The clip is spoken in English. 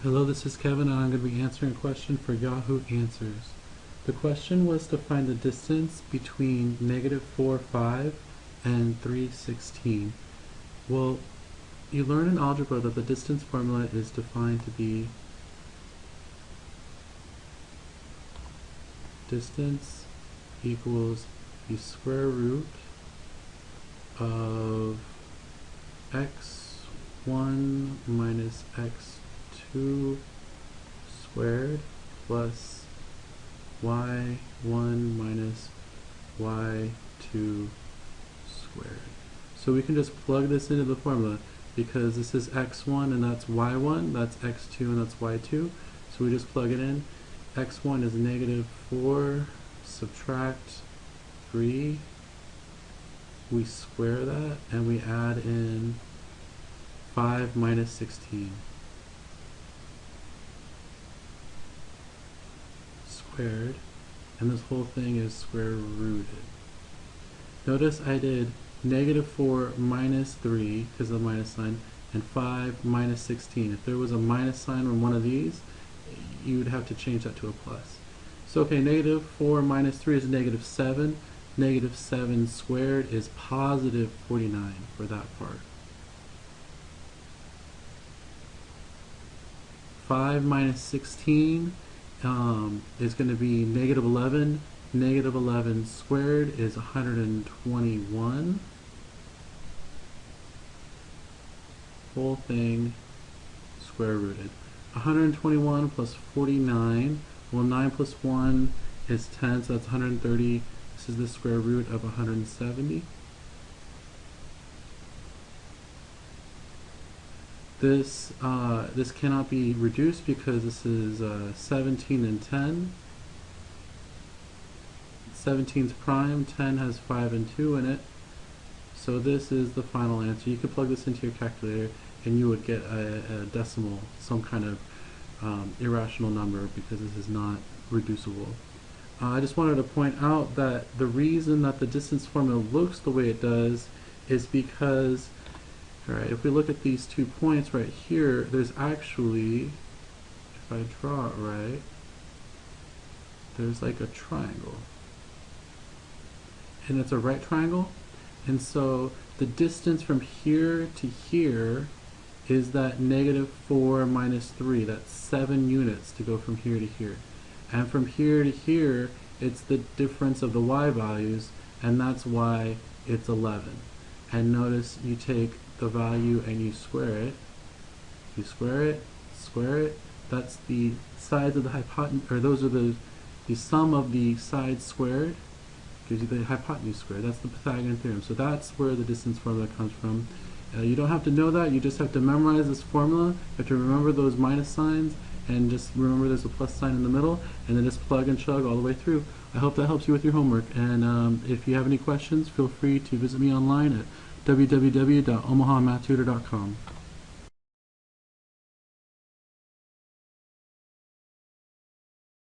Hello, this is Kevin, and I'm going to be answering a question for Yahoo Answers. The question was to find the distance between -4, 5 and 3, 16. Well, you learn in algebra that the distance formula is defined to be distance equals the square root of x1 minus x2 squared plus y1 minus y2 squared. So we can just plug this into the formula because this is x1 and that's y1, that's x2 and that's y2. So we just plug it in. x1 is -4, subtract 3, we square that, and we add in 5 minus 16 squared, and this whole thing is square rooted. Notice I did -4 minus 3 because of the minus sign, and 5 minus 16. If there was a minus sign on one of these, you would have to change that to a plus. So okay, -4 minus 3 is -7. -7 squared is +49 for that part. 5 minus 16 is going to be -11. -11 squared is 121. Whole thing square rooted. 121 plus 49. Well, 9 plus 1 is 10, so that's 130. This is the square root of 170. This cannot be reduced because this is 17 and 10. 17's prime, 10 has 5 and 2 in it. So this is the final answer. You could plug this into your calculator and you would get a decimal, some kind of irrational number, because this is not reducible. I just wanted to point out that the reason that the distance formula looks the way it does is because, alright, if we look at these 2 points right here, there's actually, if I draw it right, there's like a triangle. And it's a right triangle, and so the distance from here to here is that -4 minus 3. That's 7 units to go from here to here. And from here to here, it's the difference of the y values, and that's why it's 11. And notice you take the value and you square it. You square it, that's the sides of the hypotenuse, or those are the sum of the sides squared gives you the hypotenuse squared. That's the Pythagorean theorem. So that's where the distance formula comes from. You don't have to know that, you just have to memorize this formula. You have to remember those minus signs, and just remember there's a plus sign in the middle, and then just plug and chug all the way through. I hope that helps you with your homework, and if you have any questions, feel free to visit me online at www.omahamattutor.com.